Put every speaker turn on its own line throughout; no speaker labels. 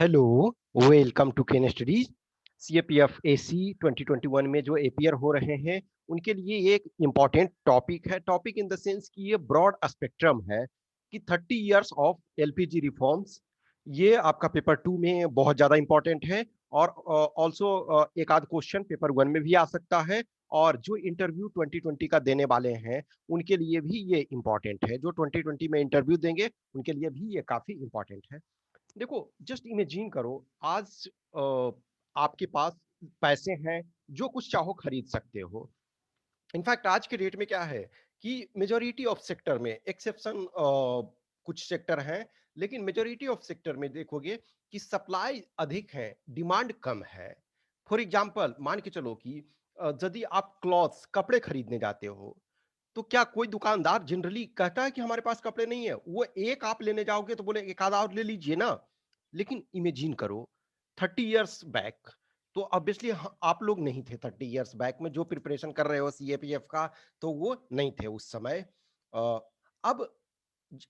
Hello, welcome to Ken Studies. CAPF AC 2021 में जो APR हो रहे हैं उनके लिए एक इम्पॉर्टेंट टॉपिक है। टॉपिक इन द सेंस कि ये ब्रॉड स्पेक्ट्रम है कि 30 इयर्स ऑफ एलपीजी रिफॉर्म्स। ये आपका पेपर टू में बहुत ज्यादा इंपॉर्टेंट है और ऑल्सो एक आध क्वेश्चन पेपर वन में भी आ सकता है। और जो इंटरव्यू 2020 का देने वाले हैं उनके लिए भी ये इम्पॉर्टेंट है। जो 2020 में इंटरव्यू देंगे उनके लिए भी ये काफी इम्पॉर्टेंट है। देखो, जस्ट इमेजिन करो, आज आपके पास पैसे हैं, जो कुछ चाहो खरीद सकते हो। इनफैक्ट आज के डेट में क्या है कि मेजोरिटी ऑफ सेक्टर में एक्सेप्शन कुछ सेक्टर हैं, लेकिन मेजोरिटी ऑफ सेक्टर में देखोगे कि सप्लाई अधिक है, डिमांड कम है। फॉर एग्जांपल मान के चलो कि यदि आप क्लॉथ्स कपड़े खरीदने जाते हो, तो क्या कोई दुकानदार जनरली कहता है कि हमारे पास कपड़े नहीं है? वो एक आप लेने जाओगे तो बोले एक आधा और ले लीजिए ना। लेकिन इमेजिन करो 30 इयर्स बैक, तो ऑब्वियसली आप लोग नहीं थे 30 इयर्स बैक में जो प्रिपरेशन कर रहे हो सीएपीएफ का, तो वो नहीं थे उस समय। अब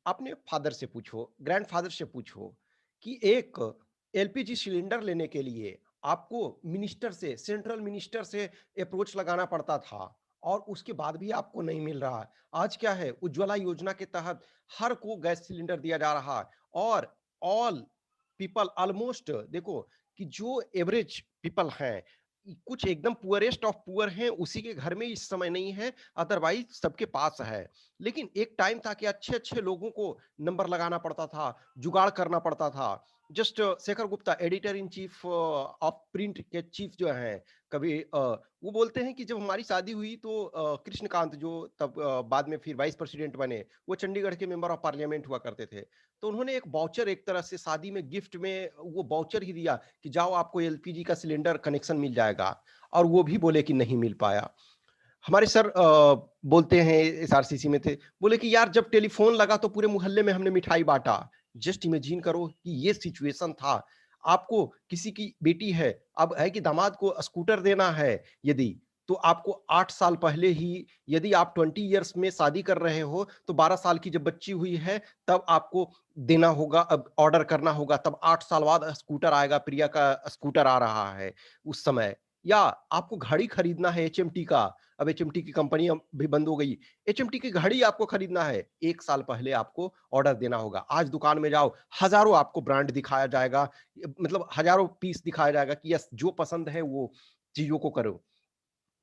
अपने फादर से पूछो, ग्रैंडफादर से पूछो कि एक एलपीजी सिलेंडर लेने के लिए आपको मिनिस्टर से, सेंट्रल मिनिस्टर से अप्रोच लगाना पड़ता था और उसके बाद भी आपको नहीं मिल रहा है। आज क्या है, उज्ज्वला योजना के तहत हर को गैस सिलेंडर दिया जा रहा है और ऑल पीपल ऑलमोस्ट देखो कि जो एवरेज पीपल हैं, कुछ एकदम पुअरेस्ट ऑफ पुअर हैं, उसी के घर में इस समय नहीं है, अदरवाइज सबके पास है। लेकिन एक टाइम था कि अच्छे अच्छे लोगों को नंबर लगाना पड़ता था, जुगाड़ करना पड़ता था। Just Shekhar Gupta, editor in chief of print के चीफ जो हैं, कभी वो बोलते हैं कि जब हमारी शादी हुई तो कृष्णकांत जो तब बाद में फिर वाइस प्रेसिडेंट बने, वो चंडीगढ़ के मेंबर ऑफ पार्लियामेंट हुआ करते थे। तो उन्होंने एक बाउचर, एक तरह से शादी में गिफ्ट में वो बाउचर ही दिया कि जाओ आपको एलपीजी का सिलेंडर कनेक्शन मिल जाएगा, और वो भी बोले कि नहीं मिल पाया। हमारे सर बोलते हैं, एसआरसीसी में थे, बोले कि यार जब टेलीफोन लगा तो पूरे मोहल्ले में हमने मिठाई बांटा। जस्ट इमेजिन करो कि ये सिचुएशन था। आपको किसी की बेटी है, अब है कि दामाद को स्कूटर देना है, यदि तो आपको 8 साल पहले ही, यदि आप 20 इयर्स में शादी कर रहे हो तो 12 साल की जब बच्ची हुई है तब आपको देना होगा, अब ऑर्डर करना होगा, तब 8 साल बाद स्कूटर आएगा। प्रिया का स्कूटर आ रहा है उस समय। या आपको घड़ी खरीदना है एचएमटी का, अब एचएमटी की कंपनी भी बंद हो गई। एचएमटी की घड़ी आपको खरीदना है, 1 साल पहले आपको ऑर्डर देना होगा। आज दुकान में जाओ, हजारों आपको ब्रांड दिखाया जाएगा, मतलब हजारों पीस दिखाया जाएगा कि यस जो पसंद है वो चीजों को करो।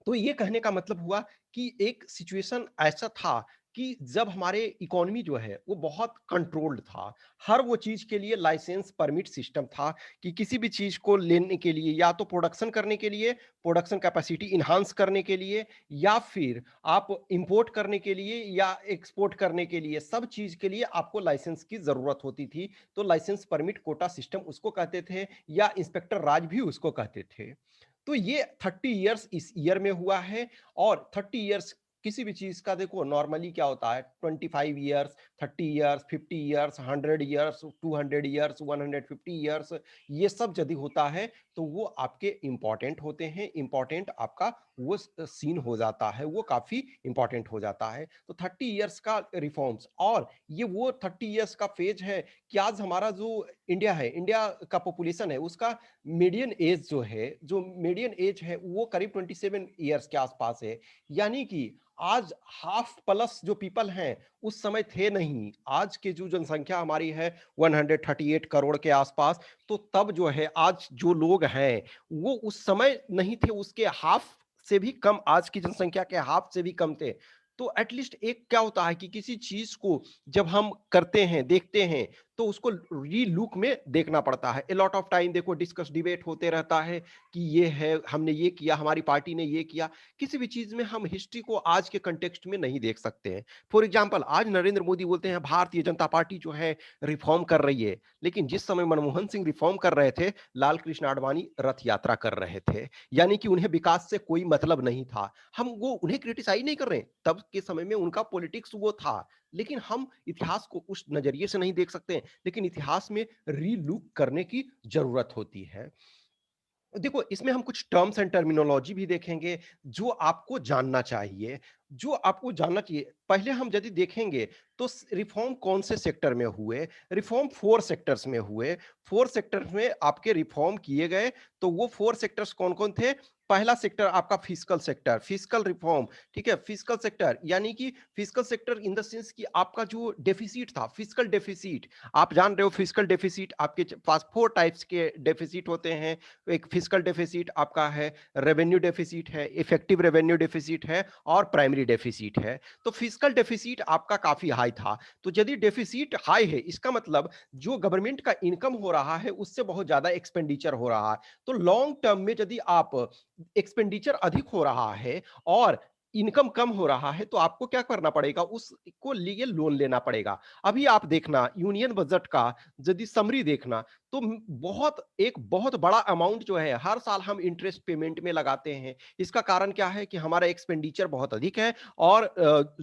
तो ये कहने का मतलब हुआ कि एक सिचुएशन ऐसा था कि जब हमारे इकोनॉमी जो है वो बहुत कंट्रोल्ड था। हर वो चीज के लिए लाइसेंस परमिट सिस्टम था कि किसी भी चीज को लेने के लिए, या तो प्रोडक्शन करने के लिए, प्रोडक्शन कैपेसिटी इन्हांस करने के लिए, या फिर आप इंपोर्ट करने के लिए या एक्सपोर्ट करने के लिए, सब चीज के लिए आपको लाइसेंस की जरूरत होती थी। तो लाइसेंस परमिट कोटा सिस्टम उसको कहते थे, या इंस्पेक्टर राज भी उसको कहते थे। तो ये 30 इयर्स इस ईयर में हुआ है। और 30 इयर्स किसी भी चीज का देखो, नॉर्मली क्या होता है, 25 years, 30 years, 50 years, 100 years, 200 years, 150 years, ये सब यदि होता है तो वो आपके इंपॉर्टेंट होते हैं। इंपॉर्टेंट आपका वो सीन हो जाता है, वो काफी इंपॉर्टेंट हो जाता है। तो 30 इयर्स का रिफॉर्म्स, और ये वो 30 इयर्स का फेज है कि आज हमारा जो इंडिया है, इंडिया का पॉपुलेशन है, उसका मीडियन एज जो है, जो मीडियन एज है वो करीब 27 इयर्स के आसपास है। यानी कि आज हाफ प्लस जो पीपल हैं उस समय थे नहीं। आज के जो जनसंख्या हमारी है 138 करोड़ के आसपास, तो तब जो है आज जो लोग हैं वो उस समय नहीं थे, उसके हाफ से भी कम, आज की जनसंख्या के हाफ से भी कम थे। तो एटलीस्ट एक क्या होता है कि किसी चीज को जब हम करते हैं, देखते हैं, तो उसको री लुक में देखना पड़ता है। ए लॉट ऑफ टाइम देखो डिस्कस डिबेट होते रहता है कि ये है, हमने ये किया, हमारी पार्टी ने ये किया। किसी भी चीज में हम हिस्ट्री को आज के कंटेक्स्ट में नहीं देख सकते हैं। फॉर एग्जांपल आज नरेंद्र मोदी बोलते हैं भारतीय जनता पार्टी जो है रिफॉर्म कर रही है, लेकिन जिस समय मनमोहन सिंह रिफॉर्म कर रहे थे, लाल कृष्ण आडवाणी रथ यात्रा कर रहे थे। यानी कि उन्हें विकास से कोई मतलब नहीं था। हम वो उन्हें क्रिटिसाइज नहीं कर रहे, तब के समय में उनका पॉलिटिक्स वो था। लेकिन हम इतिहास को उस नजरिए से नहीं देख सकते, लेकिन इतिहास में रीलुक करने की जरूरत होती है। देखो, इसमें हम कुछ टर्म्स एंड टर्मिनोलॉजी भी देखेंगे जो आपको जानना चाहिए। जो आपको जानना चाहिए, पहले हम यदि देखेंगे तो रिफॉर्म कौन से सेक्टर में हुए, रिफॉर्म 4 सेक्टर्स में हुए, 4 सेक्टर्स में आपके रिफॉर्म किए गए, तो वो 4 सेक्टर्स कौन-कौन थे? पहला सेक्टर आपका फिस्कल सेक्टर, फिस्कल रिफॉर्म, ठीक है? फिस्कल सेक्टर यानी कि fiscal sector in the sense कि आपका जो डेफिसिट था, फिस्कल डेफिसिट, आप जान रहे हो फिस्कल डेफिसिट आपके पास 4 टाइप्स के डेफिसिट होते हैं। एक फिस्कल डेफिसिट आपका है, रेवेन्यू डेफिसिट है, इफेक्टिव रेवेन्यू डेफिसिट है और प्राइमरी डेफिसिट है। तो फिस्कल डेफिसिट आपका काफी हाई था। तो यदि डेफिसिट हाई है, इसका मतलब जो गवर्नमेंट का इनकम हो रहा है उससे बहुत ज्यादा एक्सपेंडिचर हो रहा है। तो लॉन्ग टर्म में यदि आप एक्सपेंडिचर अधिक हो रहा है और इनकम कम हो रहा है तो आपको क्या करना पड़ेगा, उसको लिए लोन लेना पड़ेगा। अभी आप देखना यूनियन बजट का यदि समरी देखना तो एक बहुत बड़ा अमाउंट जो है हर साल हम इंटरेस्ट पेमेंट में लगाते हैं। इसका कारण क्या है कि हमारा एक्सपेंडिचर बहुत अधिक है और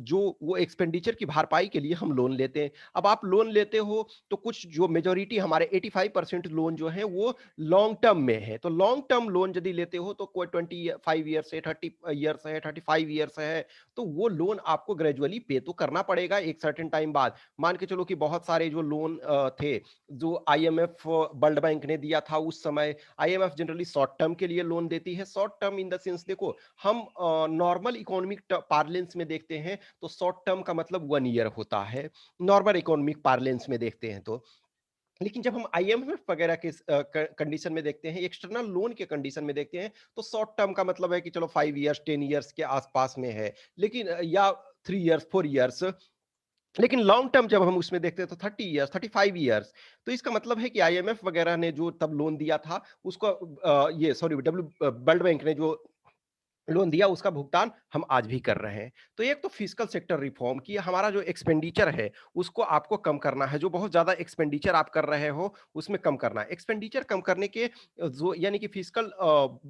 जो वो एक्सपेंडिचर की भरपाई के लिए हम लोन लेते हैं। अब आप लोन लेते हो तो कुछ जो मेजोरिटी हमारे 85% लोन जो है वो लॉन्ग टर्म में है। तो लॉन्ग टर्म लोन यदि लेते हो तो कोई 25 ईयर्स है, 30 ईयर्स है, 35 ईयर्स है, तो वो लोन आपको ग्रेजुअली पे तो करना पड़ेगा एक सर्टेन टाइम बाद। मान के चलो कि बहुत सारे जो लोन थे, जो आईएमएफ वर्ल्ड बैंक ने दिया था उस समय। आईएमएफ जनरली शॉर्ट टर्म के लिए लोन देती है। Short term in the sense देखो, हम नॉर्मल इकोनॉमिक पार्लेंस में देखते हैं तो शॉर्ट टर्म का मतलब 1 ईयर होता है, नॉर्मल इकोनॉमिक पार्लेंस में देखते हैं तो। लेकिन जब हम आईएमएफ वगैरह के कंडीशन में देखते हैं, एक्सटर्नल लोन के कंडीशन में देखते हैं, तो शॉर्ट टर्म का मतलब है कि चलो 5 इयर्स, 10 इयर्स के आसपास में है। लेकिन या 3 इयर्स, 4 इयर्स। लेकिन लॉन्ग टर्म जब हम उसमें देखते हैं तो 30 इयर्स, 35 इयर्स। तो इसका मतलब है कि आईएमएफ वगैरह ने जो तब लोन दिया था उसको ये सॉरी वर्ल्ड बैंक ने जो लोन दिया उसका भुगतान हम आज भी कर रहे हैं। तो एक तो फिस्कल सेक्टर रिफॉर्म कि हमारा जो एक्सपेंडिचर है उसको आपको कम करना है। जो बहुत ज़्यादा एक्सपेंडिचर आप कर रहे हो उसमें कम करना है। एक्सपेंडिचर कम करने के जो यानी कि फिस्कल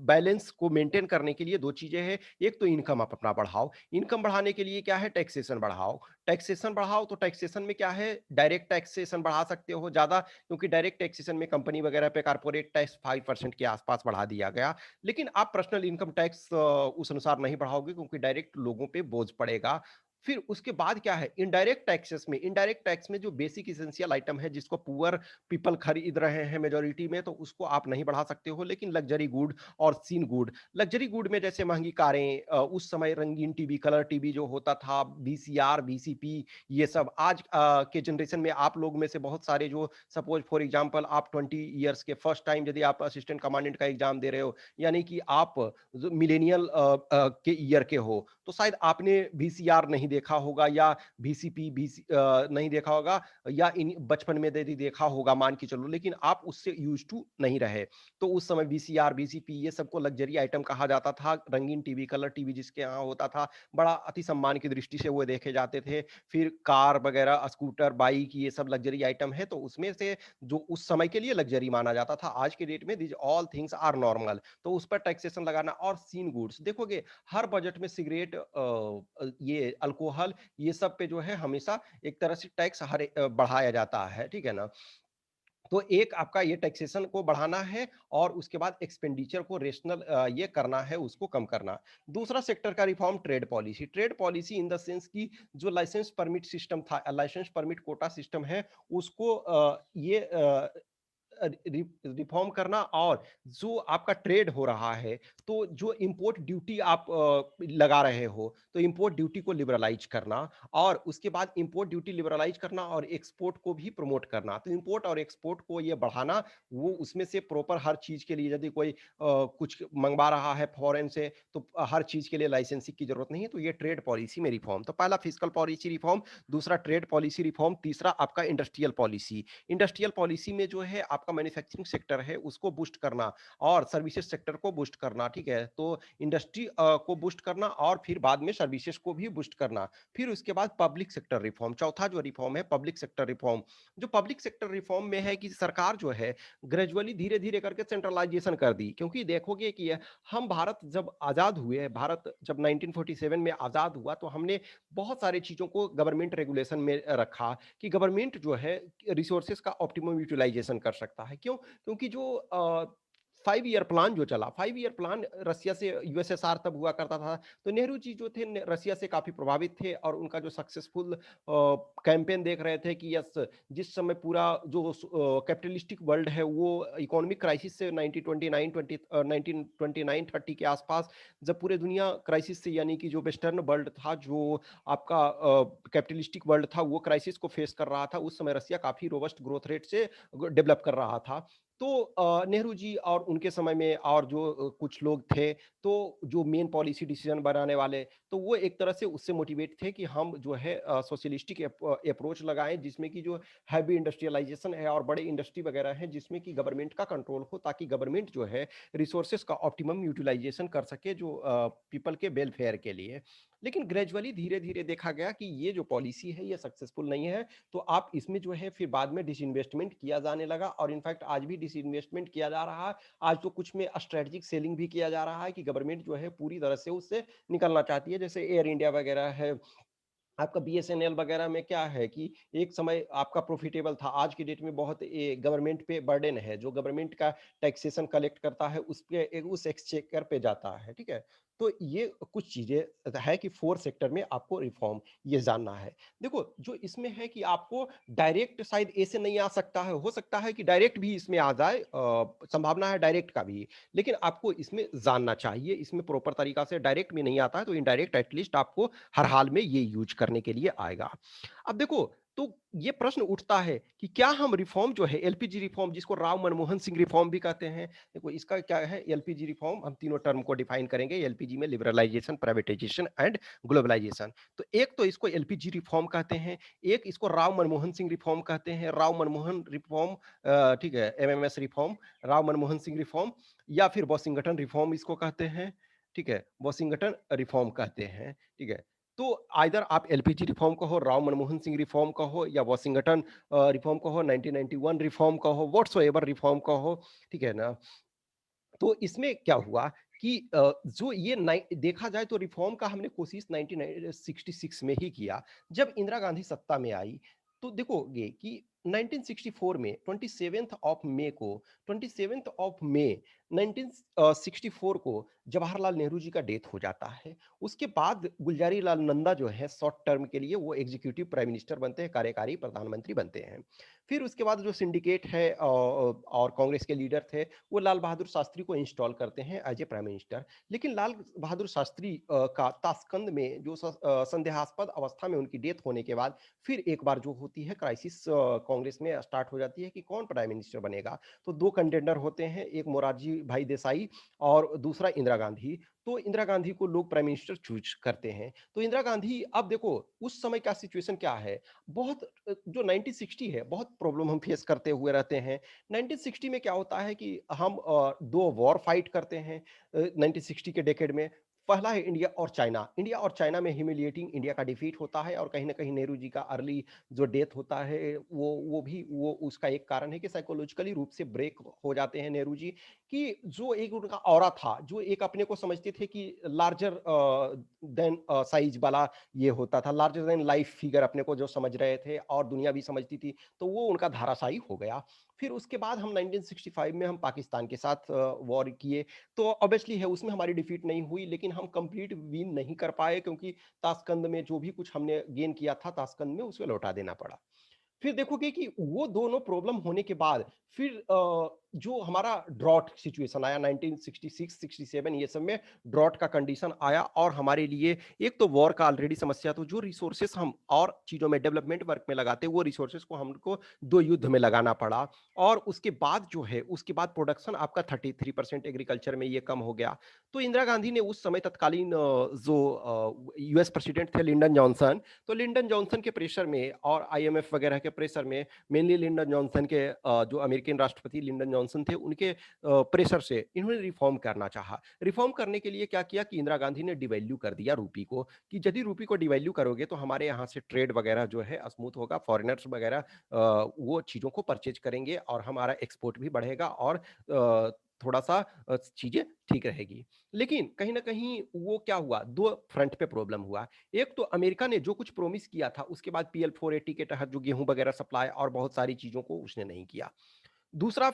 बैलेंस को मेंटेन करने के लिए 2 चीज़ें हैं। एक तो इनकम आप अपना बढ़ाओ। इनकम बढ़ाने के लिए क्या है, टैक्सेशन बढ़ाओ। टैक्सेशन बढ़ाओ तो टैक्सेशन में क्या है, डायरेक्ट टैक्सेशन बढ़ा सकते हो ज़्यादा, क्योंकि डायरेक्ट टैक्सेशन में कंपनी वगैरह पे कॉर्पोरेट टैक्स 5% के आसपास बढ़ा दिया गया। लेकिन आप पर्सनल इनकम टैक्स उस अनुसार नहीं बढ़ाओगे क्योंकि डायरेक्ट लोगों पे बोझ पड़ेगा। फिर उसके बाद क्या है, इनडायरेक्ट टैक्सेस में, इनडायरेक्ट टैक्स में जो बेसिक एसेंशियल आइटम है जिसको पुअर पीपल खरीद रहे हैं मेजॉरिटी में, तो उसको आप नहीं बढ़ा सकते हो। लेकिन लग्जरी गुड और सीन गुड, लग्जरी गुड में जैसे महंगी कारें, उस समय रंगीन टीवी, कलर टीवी जो होता था, वीसीआर, वीसीपी, ये सब आज के जनरेशन में आप लोग में से बहुत सारे जो सपोज फॉर एग्जांपल आप 20 इयर्स के फर्स्ट टाइम यदि आप असिस्टेंट कमांडेंट का एग्जाम दे रहे हो, यानी कि आप मिलेनियल के ईयर के हो, तो शायद आपने वीसीआर नहीं देखा होगा या वीसीपी नहीं देखा होगा, या इन बचपन में यदि देखा होगा मान के चलो, लेकिन आप उससे यूज टू नहीं रहे। तो उस समय वीसीआर, वीसीपी ये सबको लग्जरी आइटम कहा जाता था। रंगीन टीवी, कलर टीवी जिसके यहाँ होता था, बड़ा अति सम्मान की दृष्टि से वो देखे जाते थे। फिर कार वगैरह, स्कूटर, बाइक, ये सब लग्जरी आइटम है, तो उसमें से जो उस समय के लिए लग्जरी माना जाता था, आज के डेट में this all things are normal. तो उस पर टैक्सेशन लगाना। और सीन गुड्स देखोगे हर बजट में सिगरेट, ये अल्कोहल, ये सब पे जो है हमेशा एक तरह से टैक्स बढ़ाया जाता है, ठीक है ना? तो एक आपका ये टैक्सेशन को बढ़ाना है और उसके बाद एक्सपेंडिचर को रेशनल ये करना है, उसको कम करना। दूसरा सेक्टर का reform trade policy. Trade policy in the sense कि जो लाइसेंस परमिट सिस्टम था, लाइसेंस परमिट कोटा सिस्टम है, उसको रिफॉर्म करना। और जो आपका ट्रेड हो रहा है, तो जो इंपोर्ट ड्यूटी आप लगा रहे हो, तो इंपोर्ट ड्यूटी को लिबरलाइज करना, और उसके बाद इंपोर्ट ड्यूटी लिबरलाइज करना और एक्सपोर्ट को भी प्रमोट करना। तो इंपोर्ट और एक्सपोर्ट को ये बढ़ाना, वो उसमें से प्रॉपर हर चीज के लिए यदि कोई कुछ मंगवा रहा है फॉरेन से, तो हर चीज के लिए लाइसेंसिंग की जरूरत नहीं है। तो ये ट्रेड पॉलिसी में रिफॉर्म। तो पहला फिजिकल पॉलिसी रिफॉर्म, दूसरा ट्रेड पॉलिसी रिफॉर्म, तीसरा आपका इंडस्ट्रियल पॉलिसी। इंडस्ट्रियल पॉलिसी में जो है आपका मैन्युफैक्चरिंग सेक्टर है उसको बूस्ट करना और सर्विसेज सेक्टर को बूस्ट करना, ठीक है? तो इंडस्ट्री को बूस्ट करना और फिर बाद में सर्विसेज को भी बूस्ट करना। फिर उसके बाद पब्लिक सेक्टर रिफॉर्म, चौथा जो रिफॉर्म है पब्लिक सेक्टर रिफॉर्म। जो पब्लिक सेक्टर रिफॉर्म में है कि सरकार जो है ग्रेजुअली धीरे धीरे करके सेंट्रलाइजेशन कर दी। क्योंकि देखोगे कि हम भारत जब आजाद हुए, भारत जब 1947 में आजाद हुआ, तो हमने बहुत सारी चीजों को गवर्नमेंट रेगुलेशन में रखा कि गवर्नमेंट जो है रिसोर्सेज का ऑप्टिमम यूटिलाइजेशन कर सकता है। क्यों? क्योंकि जो 5 ईयर प्लान जो चला, 5 ईयर प्लान रसिया से यूएसएसआर तब हुआ करता था। तो नेहरू जी जो थे रसिया से काफ़ी प्रभावित थे और उनका जो सक्सेसफुल कैंपेन देख रहे थे कि यस, जिस समय पूरा जो कैपिटलिस्टिक वर्ल्ड है वो इकोनॉमिक क्राइसिस से 1929-30 के आसपास, जब पूरे दुनिया क्राइसिस से, यानी कि जो वेस्टर्न वर्ल्ड था, जो आपका कैपिटलिस्टिक वर्ल्ड था, वो क्राइसिस को फेस कर रहा था। उस समय रसिया काफ़ी रोबस्ट ग्रोथ रेट से डेवलप कर रहा था। तो नेहरू जी और उनके समय में और जो कुछ लोग थे, तो जो मेन पॉलिसी डिसीजन बनाने वाले, तो वो एक तरह से उससे मोटिवेट थे कि हम जो है सोशलिस्टिक अप्रोच लगाएं, जिसमें कि जो हैवी इंडस्ट्रियलाइजेशन है और बड़े इंडस्ट्री वगैरह हैं, जिसमें कि गवर्नमेंट का कंट्रोल हो, ताकि गवर्नमेंट जो है रिसोर्सेज का ऑप्टिमम यूटिलाइजेशन कर सके जो पीपल के वेलफेयर के लिए। लेकिन ग्रेजुअली धीरे धीरे देखा गया कि ये जो पॉलिसी है ये सक्सेसफुल नहीं है, तो आप इसमें जो है फिर बाद में डिसइन्वेस्टमेंट किया जाने लगा, और इनफैक्ट आज भी डिसइन्वेस्टमेंट किया जा रहा है। आज तो कुछ में स्ट्रेटेजिक सेलिंग भी किया जा रहा है कि गवर्नमेंट जो है पूरी तरह से उससे निकलना चाहती है। जैसे एयर इंडिया वगैरह है, आपका बीएसएनएल वगैरह में क्या है कि एक समय आपका प्रॉफिटेबल था, आज की डेट में बहुत गवर्नमेंट पे बर्डन है, जो गवर्नमेंट का टैक्सेशन कलेक्ट करता है उस पे, उस एक्सचेकर पे जाता है, ठीक है। तो ये कुछ चीजें है कि फोर सेक्टर में आपको रिफॉर्म ये जानना है। देखो जो इसमें है कि आपको डायरेक्ट शायद ए से नहीं आ सकता है, हो सकता है कि डायरेक्ट भी इसमें आ जाए, संभावना है डायरेक्ट का भी, लेकिन आपको इसमें जानना चाहिए। इसमें प्रॉपर तरीका से डायरेक्ट में नहीं आता है, तो इनडायरेक्ट एटलीस्ट आपको हर हाल में ये यूज करने के लिए आएगा। अब देखो, तो ये प्रश्न उठता है कि क्या हम रिफॉर्म जो है एलपीजी रिफॉर्म, जिसको राव मनमोहन सिंह रिफॉर्म भी कहते हैं, देखो इसका क्या है एलपीजी रिफॉर्म, हम तीनों टर्म को डिफाइन करेंगे। एलपीजी में लिबरलाइजेशन, प्राइवेटाइजेशन एंड ग्लोबलाइजेशन। तो एक तो इसको एलपीजी रिफॉर्म कहते हैं, एक इसको राव मनमोहन सिंह रिफॉर्म कहते हैं। राव मनमोहन रिफॉर्म, ठीक है, MMS reform, Rao Manmohan Singh reform, या फिर वॉशिंगटन रिफॉर्म इसको कहते हैं, ठीक है, वॉशिंगटन रिफॉर्म कहते हैं, ठीक है। तो आइदर आप एलपीजी रिफॉर्म कहो, राव मनमोहन सिंह रिफॉर्म कहो, या वॉशिंगटन रिफॉर्म कहो, 1991 रिफॉर्म कहो, व्हाट्सोएवर रिफॉर्म कहो, ठीक है ना। तो इसमें क्या हुआ कि जो ये देखा जाए तो रिफॉर्म का हमने कोशिश 1966 में ही किया, जब इंदिरा गांधी सत्ता में आई। तो देखोगे कि 1964 में 27 ऑफ मई 1964 को जवाहरलाल नेहरू जी का डेथ हो जाता है। उसके बाद गुलजारी लाल नंदा जो है शॉर्ट टर्म के लिए वो एग्जीक्यूटिव प्राइम मिनिस्टर बनते हैं, कार्यकारी प्रधानमंत्री बनते हैं। फिर उसके बाद जो सिंडिकेट है और कांग्रेस के लीडर थे, वो लाल बहादुर शास्त्री को इंस्टॉल करते हैं एज ए प्राइम मिनिस्टर। लेकिन लाल बहादुर शास्त्री का ताशकंद में जो संदेहास्पद अवस्था में उनकी डेथ होने के बाद फिर एक बार जो होती है क्राइसिस कांग्रेस में स्टार्ट हो जाती है कि कौन प्राइम मिनिस्टर बनेगा। तो दो कंटेंडर होते हैं, एक मोरारजी भाई देसाई और दूसरा इंदिरा गांधी। तो इंदिरा गांधी को लोग प्राइम मिनिस्टर चूज करते हैं। तो इंदिरा गांधी, अब देखो उस समय का सिचुएशन क्या है, बहुत जो 1960 है, बहुत प्रॉब्लम हम फेस करते हुए रहते हैं। 1960 में क्या होता है कि हम दो वॉर फाइट करते हैं 1960 के डेकेड में। पहला है इंडिया और चाइना। इंडिया और चाइना में ह्यूमिलिएटिंग इंडिया का डिफीट होता है, और कहीं ना कहीं नेहरू जी का अर्ली जो डेथ होता है वो भी वो उसका एक कारण है कि साइकोलॉजिकली रूप से ब्रेक हो जाते हैं नेहरू जी। कि जो एक उनका ऑरा था, जो एक अपने को समझते थे कि लार्जर देन साइज वाला ये होता था, लार्जर देन लाइफ फिगर अपने को जो समझ रहे थे और दुनिया भी समझती थी, तो वो उनका धाराशायी हो गया। फिर उसके बाद हम 1965 में हम पाकिस्तान के साथ वॉर किए। तो ऑब्वियसली है उसमें हमारी डिफीट नहीं हुई, लेकिन हम कंप्लीट विन नहीं कर पाए, क्योंकि ताशकंद में जो भी कुछ हमने गेन किया था ताशकंद में उसे लौटा देना पड़ा। फिर देखोगे कि वो दोनों प्रॉब्लम होने के बाद फिर जो हमारा ड्रॉट सिचुएशन आया 1966-67, ये सब में ड्रॉट का कंडीशन आया, और हमारे लिए एक तो वॉर का ऑलरेडी समस्या, तो जो रिसोर्सेस हम और चीजों में डेवलपमेंट वर्क में लगाते वो रिसोर्सेस को हमको दो युद्ध में लगाना पड़ा। और उसके बाद जो है उसके बाद प्रोडक्शन आपका 33% एग्रीकल्चर में ये कम हो गया। तो इंदिरा गांधी ने उस समय तत्कालीन जो यूएस प्रेसिडेंट थे लिंडन जॉनसन, तो लिंडन जॉनसन के प्रेशर में और आईएमएफ वगैरह के प्रेशर में, मेनली लिंडन जॉनसन के जो अमेरिकन राष्ट्रपति लिंडन जॉनसन थे उनके प्रेशर से इन्होंने रिफॉर्म करना चाहा। रिफॉर्म करने के लिए क्या किया कि इंदिरा गांधी ने डिवैल्यू कर दिया रूपी को, कि यदि रूपी को डिवैल्यू करोगे तो हमारे यहाँ से ट्रेड वगैरह जो है स्मूथ होगा, फॉरेनर्स वगैरह वो चीज़ों को परचेज करेंगे और हमारा एक्सपोर्ट भी बढ़ेगा, और थोड़ा सा चीजें ठीक रहेगी। लेकिन कहीं ना कहीं वो क्या हुआ, दो फ्रंट पे प्रॉब्लम हुआ। एक तो अमेरिका ने जो कुछ प्रॉमिस किया था उसके बाद PL 480 के तहत जो गेहूं वगैरह सप्लाई और बहुत सारी चीजों को उसने नहीं किया। दूसरा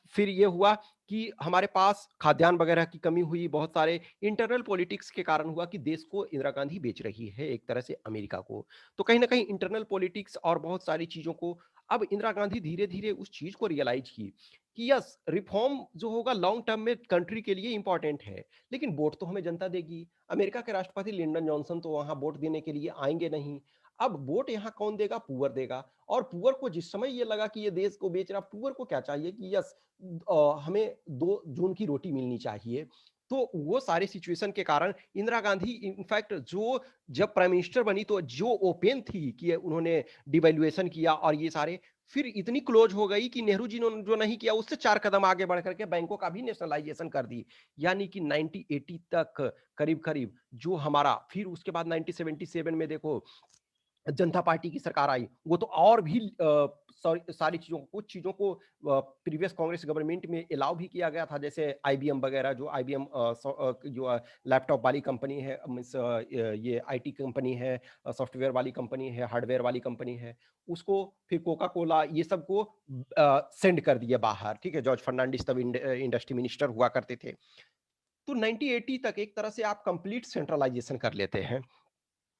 फिर ये हुआ कि हमारे पास खाद्यान्न वगैरह की कमी हुई, बहुत सारे इंटरनल पॉलिटिक्स के कारण हुआ कि देश को इंदिरा गांधी बेच रही है एक तरह से अमेरिका को। तो कहीं न कहीं इंटरनल पॉलिटिक्स और बहुत सारी चीज़ों को अब इंदिरा गांधी धीरे-धीरे उस चीज़ को रियलाइज़ की कि यस, रिफ़ॉर्म जो होगा लॉन्ग टर्म में कंट्री के लिए इम्पोर्टेंट है, लेकिन वोट तो हमें जनता देगी। अमेरिका के राष्ट्रपति लिंडन जॉनसन तो वहाँ वोट देने के लिए आएँगे नहीं। अब वोट यहाँ कौन देगा? पुअर देगा। और पुअर को जिस समय ये लगा कि ये देश को बेच रहा, पुअर को क्या चाहिए कि यस, हमें 2 जून की रोटी मिलनी चाहिए। तो वो सारी सिचुएशन के कारण इंदिरा गांधी इनफैक्ट जो जब प्राइम मिनिस्टर बनी तो जो ओपन थी कि उन्होंने डिवैल्यूएशन किया और ये सारे, फिर इतनी क्लोज हो गई कि नेहरू जी ने जो नहीं किया उससे 4 कदम आगे बढ़ करके बैंकों का भी नेशनलाइजेशन कर दी। यानी कि 1980 तक करीब-करीब जो हमारा, फिर उसके बाद 1977 में देखो जनता पार्टी की सरकार आई, वो तो और भी सारी चीज़ों को, कुछ चीज़ों को प्रीवियस कांग्रेस गवर्नमेंट में अलाउ भी किया गया था, जैसे आईबीएम वगैरह, जो आईबीएम जो लैपटॉप वाली कंपनी है, मीन्स ये आईटी कंपनी है, सॉफ्टवेयर वाली कंपनी है, हार्डवेयर वाली कंपनी है, उसको फिर कोका कोला ये सबको सेंड कर दिया बाहर, ठीक है? जॉर्ज फर्नांडिस तब इंडस्ट्री मिनिस्टर हुआ करते थे। तो 1980 तक एक तरह से आप कंप्लीट सेंट्रलाइजेशन कर लेते हैं।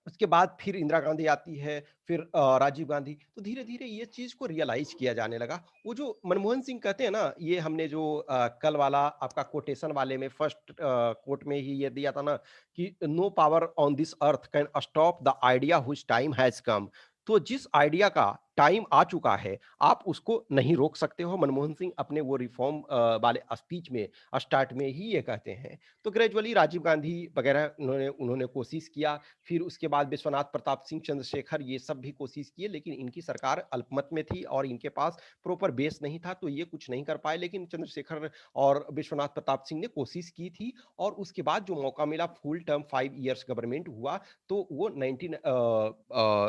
उसके बाद फिर इंदिरा गांधी आती है, फिर राजीव गांधी, तो धीरे-धीरे ये चीज़ को रियलाइज़ किया जाने लगा। वो जो मनमोहन सिंह कहते हैं ना, ये हमने जो कल वाला आपका कोटेशन वाले में फर्स्ट कोट में ही ये दिया था ना कि no power on this earth can stop the idea which time has come. तो जिस आइडिया का टाइम आ चुका है, आप उसको नहीं रोक सकते हो। मनमोहन सिंह अपने वो रिफॉर्म वाले स्पीच में स्टार्ट में ही ये कहते हैं। तो ग्रेजुअली राजीव गांधी वगैरह उन्होंने उन्होंने कोशिश किया, फिर उसके बाद विश्वनाथ प्रताप सिंह, चंद्रशेखर, ये सब भी कोशिश किए, लेकिन इनकी सरकार अल्पमत में थी और इनके पास प्रॉपर बेस नहीं था, तो ये कुछ नहीं कर पाए। लेकिन चंद्रशेखर और विश्वनाथ प्रताप सिंह ने कोशिश की थी और उसके बाद जो मौका मिला, फुल टर्म 5 इयर्स गवर्नमेंट हुआ, तो वो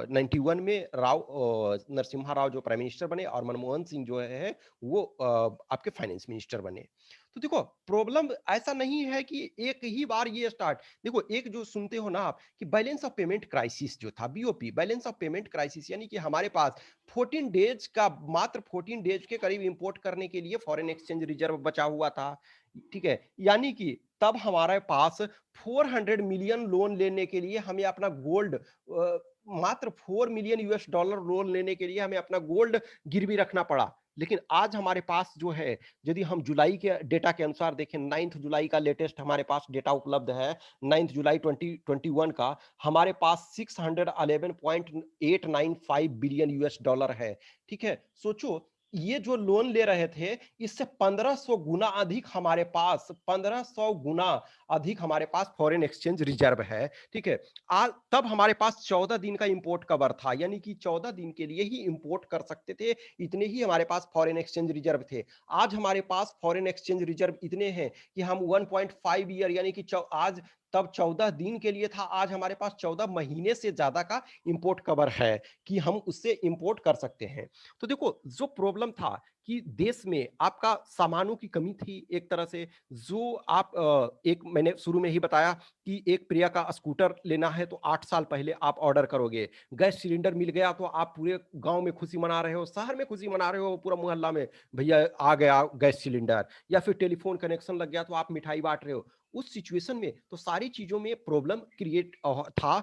91 में नरसिम्हा राव जो प्राइम मिनिस्टर बने और मनमोहन सिंह जो है वो आपके फाइनेंस मिनिस्टर बने। तो देखो, प्रॉब्लम ऐसा नहीं है कि एक ही बार ये स्टार्ट, देखो एक जो सुनते हो ना आप कि बैलेंस ऑफ पेमेंट क्राइसिस जो था, BOP, balance of payment crisis, यानी कि हमारे पास 14 डेज का, मात्र 14 डेज के करीब इंपोर्ट करने के लिए फॉरेन एक्सचेंज रिजर्व बचा हुआ था, ठीक है? यानी कि तब हमारे पास 400 मिलियन लोन लेने के लिए हमें अपना गोल्ड, मात्र 4 मिलियन यूएस डॉलर लोन लेने के लिए हमें अपना गोल्ड गिरवी रखना पड़ा। लेकिन आज हमारे पास जो है, यदि हम जुलाई के डेटा के अनुसार देखें, 9 जुलाई का लेटेस्ट हमारे पास डेटा उपलब्ध है, 9 जुलाई 2021 का, हमारे पास 611.895 बिलियन यूएस डॉलर है, ठीक है? सोचो, ये जो लोन ले रहे थे, इससे 1500 गुना अधिक हमारे पास, 1500 गुना अधिक हमारे पास फॉरेन एक्सचेंज रिजर्व है, ठीक है? तब हमारे पास 14 दिन का इंपोर्ट कवर था, यानी कि 14 दिन के लिए ही इंपोर्ट कर सकते थे, इतने ही हमारे पास फॉरेन एक्सचेंज रिजर्व थे। आज हमारे पास फॉरेन एक्सचेंज रिजर्व इतने हैं कि हम 1.5 ईयर, यानी कि आज, तब 14 दिन के लिए था, आज हमारे पास 14 महीने से ज्यादा का इंपोर्ट कवर है कि हम उससे इंपोर्ट कर सकते हैं। तो देखो, जो प्रॉब्लम था कि देश में आपका सामानों की कमी थी एक तरह से, जो आप एक मैंने शुरू में ही बताया कि एक प्रिया का स्कूटर लेना है तो 8 साल पहले आप ऑर्डर करोगे। गैस सिलेंडर मिल गया तो आप पूरे गाँव में खुशी मना रहे हो, शहर में खुशी मना रहे हो, पूरा मोहल्ला में, भैया आ गया गैस सिलेंडर, या फिर टेलीफ़ोन कनेक्शन लग गया तो आप मिठाई बाँट रहे हो। उस सिचुएशन में तो सारी चीज़ों में प्रॉब्लम क्रिएट था।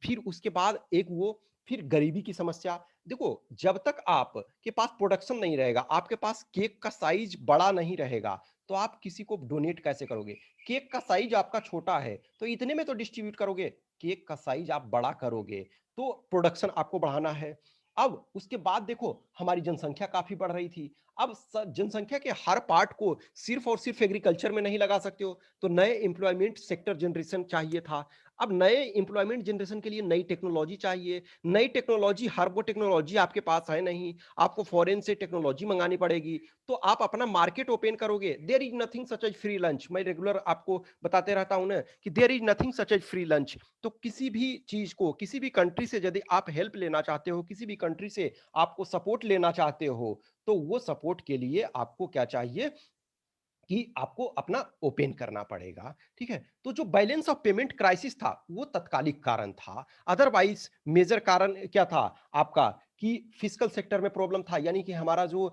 फिर उसके बाद एक वो, फिर गरीबी की समस्या। देखो, जब तक आप के पास प्रोडक्शन नहीं रहेगा, आपके पास केक का साइज़ बड़ा नहीं रहेगा, तो आप किसी को डोनेट कैसे करोगे? केक का साइज़ आपका छोटा है, तो इतने में तो डिस्ट्रीब्यूट करोगे। केक का साइज़ आप बड़ा करोगे, तो प्रोडक्शन आपको बढ़ाना है। अब उसके बाद देखो, हमारी जनसंख्या काफ़ी बढ़ रही थी। अब जनसंख्या के हर पार्ट को सिर्फ़ और सिर्फ़ एग्रीकल्चर में नहीं लगा सकते हो, तो नए एम्प्लॉयमेंट सेक्टर जनरेशन चाहिए था। अब नए एम्प्लॉयमेंट जनरेशन के लिए नई टेक्नोलॉजी चाहिए। नई टेक्नोलॉजी, हर वो टेक्नोलॉजी आपके पास है नहीं, आपको फॉरेन से टेक्नोलॉजी मंगानी पड़ेगी, तो आप अपना मार्केट ओपन करोगे। There is nothing such as free lunch, मैं रेगुलर आपको बताते रहता हूँ ना कि there is nothing such as free lunch. तो किसी भी चीज़ को, किसी भी कंट्री से यदि आप हेल्प लेना चाहते हो, किसी भी कंट्री से आपको सपोर्ट लेना चाहते हो, तो वो सपोर्ट के लिए आपको क्या चाहिए कि आपको अपना ओपन करना पड़ेगा, ठीक है? तो जो बैलेंस ऑफ पेमेंट क्राइसिस था, वो तत्कालिक कारण था। अदरवाइज़ मेजर कारण क्या था आपका कि फिस्कल सेक्टर में प्रॉब्लम था, यानी कि हमारा जो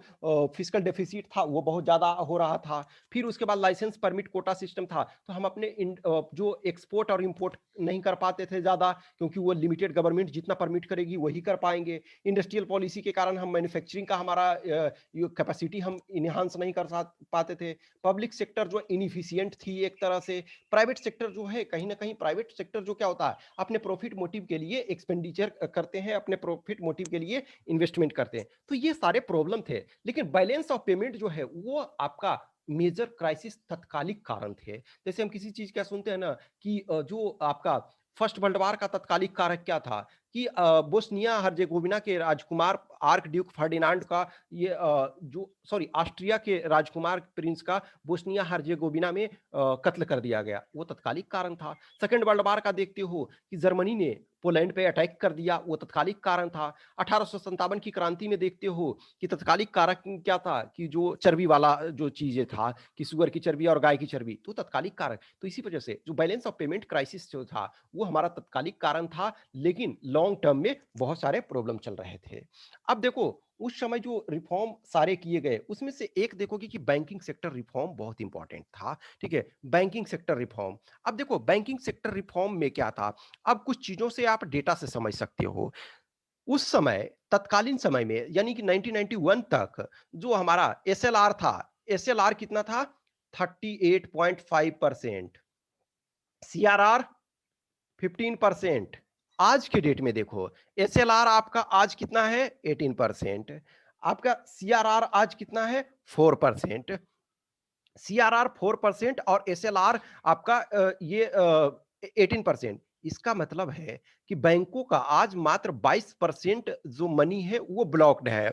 फिस्कल डेफिसिट था वो बहुत ज़्यादा हो रहा था। फिर उसके बाद लाइसेंस परमिट कोटा सिस्टम था, तो हम अपने जो एक्सपोर्ट और इंपोर्ट नहीं कर पाते थे ज़्यादा, क्योंकि वो लिमिटेड गवर्नमेंट जितना परमिट करेगी वही कर पाएंगे। इंडस्ट्रियल पॉलिसी के कारण हम मैन्युफैक्चरिंग का हमारा कैपेसिटी हम इन्हांस नहीं कर पाते थे। पब्लिक सेक्टर जो इनफिशियंट थी एक तरह से। प्राइवेट सेक्टर जो है, कहीं ना कहीं प्राइवेट सेक्टर जो क्या होता है, अपने प्रॉफिट मोटिव के लिए एक्सपेंडिचर करते हैं, अपने प्रॉफिट मोटिव के लिए इन्वेस्टमेंट करते हैं। तो ये सारे प्रॉब्लम थे, लेकिन बैलेंस ऑफ पेमेंट जो है वो आपका मेजर क्राइसिस तत्कालिक कारण थे। जैसे हम किसी चीज क्या सुनते हैं ना कि जो आपका फर्स्ट वर्ल्ड वार का तत्कालिक कारक क्या था कि बोस्निया हर्जेगोविना के राजकुमार आर्क ड्यूक फर्डिनांड का ये जो सॉरी ऑस्ट्रिया के राजकुमार प्रिंस का बोस्निया हर्जेगोविना में कत्ल कर दिया गया, वो तत्कालिक कारण था। सेकेंड वर्ल्ड वार का देखते हो कि जर्मनी ने पोलैंड पे अटैक कर दिया, वो तत्कालिक कारण था। 1857 की क्रांति में देखते हो कि तत्कालिक कारक क्या था कि जो चर्बी वाला जो चीजें था कि सुअर की चर्बी और गाय की चर्बी, तो तत्कालिक कारक। तो इसी वजह से जो बैलेंस ऑफ पेमेंट क्राइसिस जो था वो हमारा तत्कालिक कारण था, लेकिन लॉन्ग टर्म में बहुत सारे प्रॉब्लम चल रहे थे। अब देखो उस समय जो रिफॉर्म सारे किए गए उसमें से एक देखोगे कि बैंकिंग सेक्टर रिफॉर्म बहुत इंपॉर्टेंट था। ठीक है, बैंकिंग सेक्टर रिफॉर्म। अब देखो बैंकिंग सेक्टर रिफॉर्म में क्या था, अब कुछ चीजों से आप डेटा से समझ सकते हो। उस समय तत्कालीन समय में यानी कि 1991 तक जो हमारा एसएलआर था, एसएलआर कितना था 38.5%, सीआरआर 15%। आज के डेट में देखो एसएलआर आपका आज कितना है 18%, आपका सीआरआर आज कितना है 4%। सीआरआर 4% और एसएलआर आपका ये 18%। इसका मतलब है कि बैंकों का आज मात्र 22% जो मनी है वो ब्लॉक्ड है।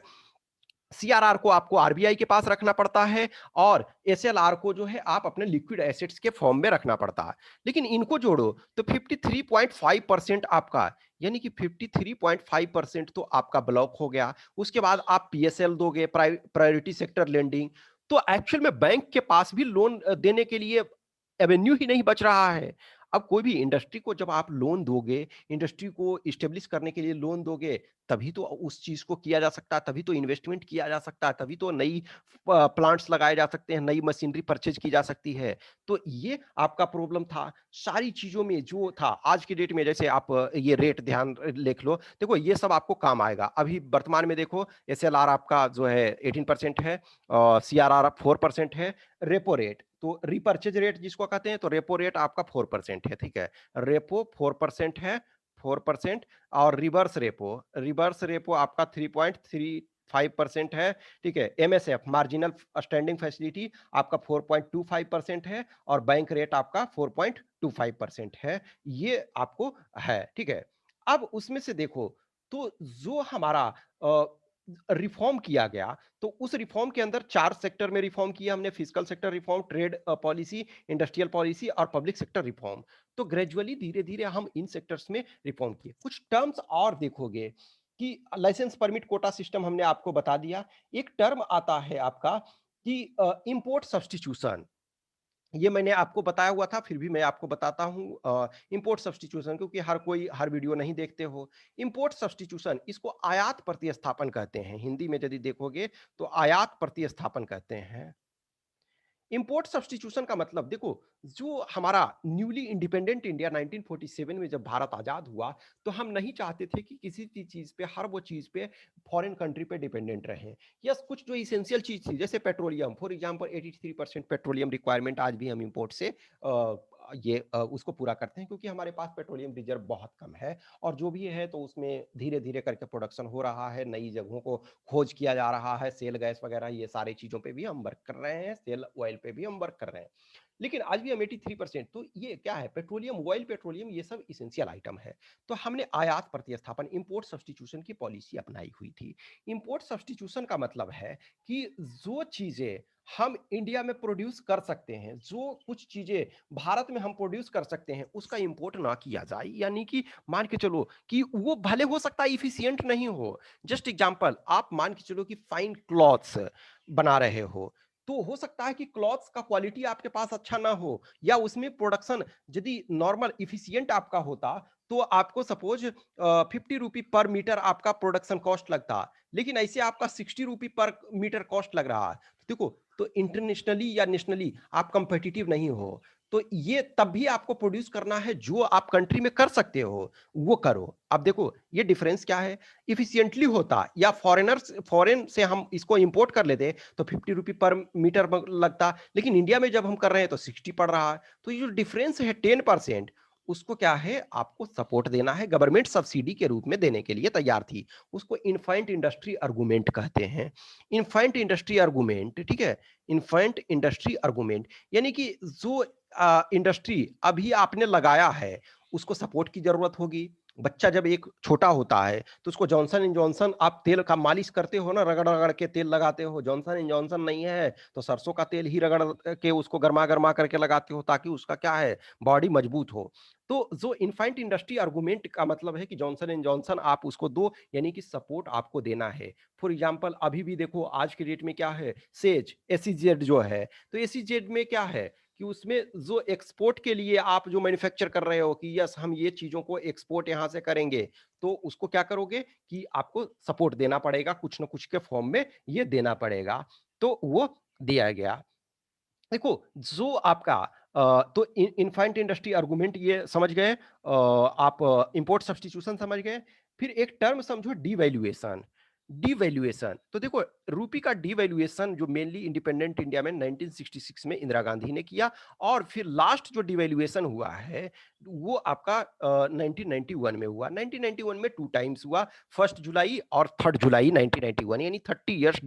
सीआरआर को आपको आरबीआई के पास रखना पड़ता है और एसएलआर को जो है आप अपने लिक्विड एसेट्स के फॉर्म में रखना पड़ता है। लेकिन इनको जोड़ो तो 53.5% आपका, यानी कि 53.5% तो आपका ब्लॉक हो गया। उसके बाद आप पीएसएल दोगे, प्रायोरिटी सेक्टर लेंडिंग। तो एक्चुअल में बैंक के पास भी लोन देने के लिए एवेन्यू ही नहीं बच रहा है। अब कोई भी इंडस्ट्री को जब आप लोन दोगे, इंडस्ट्री को इस्टेब्लिश करने के लिए लोन दोगे, तभी तो उस चीज को किया जा सकता है, तभी तो इन्वेस्टमेंट किया जा सकता है, तभी तो नई प्लांट्स लगाए जा सकते हैं, नई मशीनरी परचेज की जा सकती है। तो ये आपका प्रॉब्लम था सारी चीजों में जो था। आज की डेट में जैसे आप ये रेट ध्यान लिख लो, देखो ये सब आपको काम आएगा। अभी वर्तमान में देखो एसएलआर आपका जो है 18% है, सीआरआर 4% है। रेपो रेट तो रिपर्चेज रेट जिसको कहते हैं, तो रेपो रेट आपका 4% है। ठीक है, रेपो 4% है, 4%। और रिवर्स रेपो आपका 3.35% है। ठीक है, एमएसएफ मार्जिनल स्टैंडिंग फैसिलिटी आपका 4.25% है और बैंक रेट आपका 4.25% है। ये आपको है। ठीक है, अब उसमें से देखो तो जो हमारा रिफॉर्म किया गया, तो उस रिफॉर्म के अंदर 4 सेक्टर में रिफॉर्म किया हमने। Physical sector reform, trade policy, industrial policy और पब्लिक सेक्टर रिफॉर्म। तो ग्रेजुअली धीरे धीरे हम इन सेक्टर्स में रिफॉर्म किए। कुछ टर्म्स और देखोगे कि लाइसेंस परमिट कोटा सिस्टम हमने आपको बता दिया। एक टर्म आता है आपका कि इंपोर्ट सब्स्टिट्यूशन। ये मैंने आपको बताया हुआ था, फिर भी मैं आपको बताता हूं इंपोर्ट सब्स्टिट्यूशन, क्योंकि हर कोई हर वीडियो नहीं देखते हो। इंपोर्ट सब्स्टिट्यूशन इसको आयात प्रतिस्थापन कहते हैं, हिंदी में यदि देखोगे तो आयात प्रतिस्थापन कहते हैं। इंपोर्ट सब्स्टिट्यूशन का मतलब देखो, जो हमारा न्यूली इंडिपेंडेंट इंडिया 1947 में जब भारत आजाद हुआ, तो हम नहीं चाहते थे कि किसी भी चीज पे, हर वो चीज पे फॉरेन कंट्री पे डिपेंडेंट रहे। यस, कुछ जो इसेंशियल चीज थी जैसे petroleum, for example 83% petroleum requirement आज भी हम इंपोर्ट से उसको पूरा करते हैं, क्योंकि हमारे पास पेट्रोलियम रिजर्व बहुत कम है। और जो भी है तो उसमें धीरे धीरे करके प्रोडक्शन हो रहा है, नई जगहों को खोज किया जा रहा है, सेल गैस वगैरह ये सारी चीजों पे भी हम वर्क कर रहे हैं, सेल ऑयल पे भी हम वर्क कर रहे हैं। लेकिन आज भी हम 83%, तो ये क्या है, पेट्रोलियम, ऑयल, पेट्रोलियम ये सब इसेंशियल आइटम है। तो हमने आयात प्रतिस्थापन, इंपोर्ट सब्स्टिट्यूशन की पॉलिसी अपनाई हुई थी। इंपोर्ट सब्स्टिट्यूशन का मतलब है कि जो चीजें हम इंडिया में प्रोड्यूस कर सकते हैं, जो कुछ चीजें भारत में हम प्रोड्यूस कर सकते हैं, उसका इंपोर्ट ना किया जाए। यानी कि मान के चलो कि वो भले हो सकता है इफिशियंट नहीं हो। जस्ट एग्जांपल, आप मान के चलो कि फाइन क्लॉथ्स बना रहे हो, तो हो सकता है कि क्लॉथ्स का क्वालिटी आपके पास अच्छा ना हो, या उसमें प्रोडक्शन यदि नॉर्मल इफिशियंट आपका होता, तो आपको सपोज 50 रुपी पर मीटर आपका प्रोडक्शन कॉस्ट लगता, लेकिन ऐसे आपका 60 रुपी पर मीटर कॉस्ट लग रहा है। तो देखो, तो इंटरनेशनली या नेशनली आप कंपेटिटिव नहीं हो। तो ये तब भी आपको प्रोड्यूस करना है जो आप कंट्री में कर सकते हो, वो करो। अब देखो ये डिफरेंस क्या है, इफिशिएंटली होता या फॉरेन से हम इसको इंपोर्ट कर लेते तो 50 रुपी पर मीटर लगता, लेकिन इंडिया में जब हम कर रहे हैं तो 60 पड़ रहा है। तो ये जो डिफरेंस है 10%, उसको क्या है, आपको सपोर्ट देना है। गवर्नमेंट सब्सिडी के रूप में देने के लिए तैयार थी। उसको इन्फाइंट इंडस्ट्री आर्गुमेंट कहते हैं। इन्फाइंट इंडस्ट्री आर्गुमेंट, ठीक है, इन्फाइंट इंडस्ट्री आर्गुमेंट, यानी कि जो इंडस्ट्री अभी आपने लगाया है उसको सपोर्ट की जरूरत होगी। बच्चा जब एक छोटा होता है तो उसको जॉनसन एंड जॉनसन, आप तेल का मालिश करते हो ना, रगड़ रगड़ के तेल लगाते हो। जॉनसन एंड जॉनसन नहीं है तो सरसों का तेल ही रगड़ के उसको गर्मा गर्मा करके लगाते हो, ताकि उसका क्या है, बॉडी मजबूत हो। तो जो इन्फाइंट इंडस्ट्री आर्गुमेंट का मतलब है कि जॉनसन एंड जॉनसन आप उसको दो, यानी कि सपोर्ट आपको देना है। फॉर एग्जांपल अभी भी देखो आज के डेट में क्या है, सेज एसीजेड जो है, तो एसीजेड में क्या है कि उसमें जो एक्सपोर्ट के लिए आप जो मैन्युफैक्चर कर रहे हो कि यस हम ये चीजों को एक्सपोर्ट यहां से करेंगे, तो उसको क्या करोगे कि आपको सपोर्ट देना पड़ेगा, कुछ ना कुछ के फॉर्म में ये देना पड़ेगा। तो वो दिया गया। देखो जो आपका तो इनफाइंट इंडस्ट्री आर्गुमेंट ये समझ गए, आप इंपोर्ट सब्स्टिट्यूशन समझ गए। फिर एक टर्म समझो, डिवैल्यूएशन। डिवैल्यूएशन तो देखो, रूपी का डिवैल्यूएशन जो मेनली इंडिपेंडेंट इंडिया में 1966 में इंदिरा गांधी ने किया, और फिर लास्ट जो डिवैल्यूएशन हुआ है वो आपका 1991 में हुआ। 1991 में 2 टाइम्स हुआ, 1 जुलाई और 3 जुलाई 1991, यानी 30 इयर्स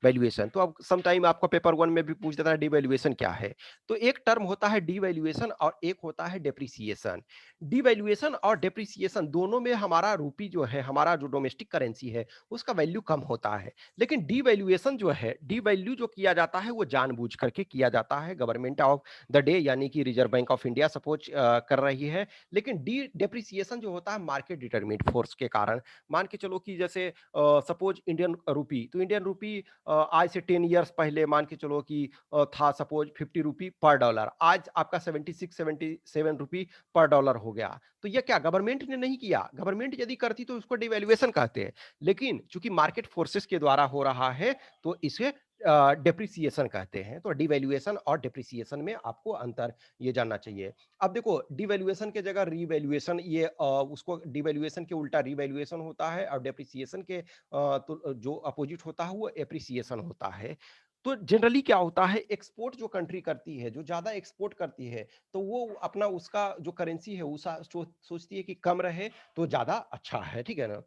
वैल्यूएशन। तो अब सम टाइम आपको पेपर 1 में भी पूछ देता है डिवैल्यूएशन क्या है। तो एक टर्म होता है डिवैल्यूएशन और एक होता है डेप्रिसिएशन। डिवैल्यूएशन और डेप्रिसिएशन दोनों में हमारा रूपी जो है, हमारा जो डोमेस्टिक करेंसी है, उसका वैल्यू कम होता है। लेकिन डिवैल्यूएशन जो है, डिवैल्यू जो किया जाता है वो जानबूझ करके किया जाता है। गवर्नमेंट ऑफ द डे यानी कि reserve bank of India suppose कर रही है। लेकिन डेप्रिसिएशन जो होता है मार्केट डिटरमिन्ड फोर्स के कारण। मान के चलो कि जैसे सपोज इंडियन रूपी, तो इंडियन रूपी आज से 10 इयर्स पहले मान के चलो कि था सपोज 50 रुपी पर डॉलर, आज आपका 76-77 रुपी पर डॉलर हो गया। तो ये क्या गवर्नमेंट ने नहीं किया, गवर्नमेंट यदि करती तो उसको डिवैल्यूएशन कहते हैं। लेकिन चूंकि मार्केट फोर्सेस के द्वारा हो रहा है तो इसे डेप्रिसिएशन कहते हैं। तो डिवैल्यूएशन और डेप्रिसिएशन में आपको अंतर ये जानना चाहिए। अब देखो डिवैल्यूएशन के जगह रीवैल्यूएशन, ये उसको डिवैल्यूएशन के उल्टा रीवैल्यूएशन होता है, और डेप्रिसिएशन के तो जो अपोजिट होता है वो एप्रिसिएशन होता है। तो जनरली क्या होता है, एक्सपोर्ट जो कंट्री करती है, जो ज्यादा एक्सपोर्ट करती है, तो वो अपना उसका जो करेंसी है उसा सोचती है कि कम रहे तो ज्यादा अच्छा है, ठीक है ना।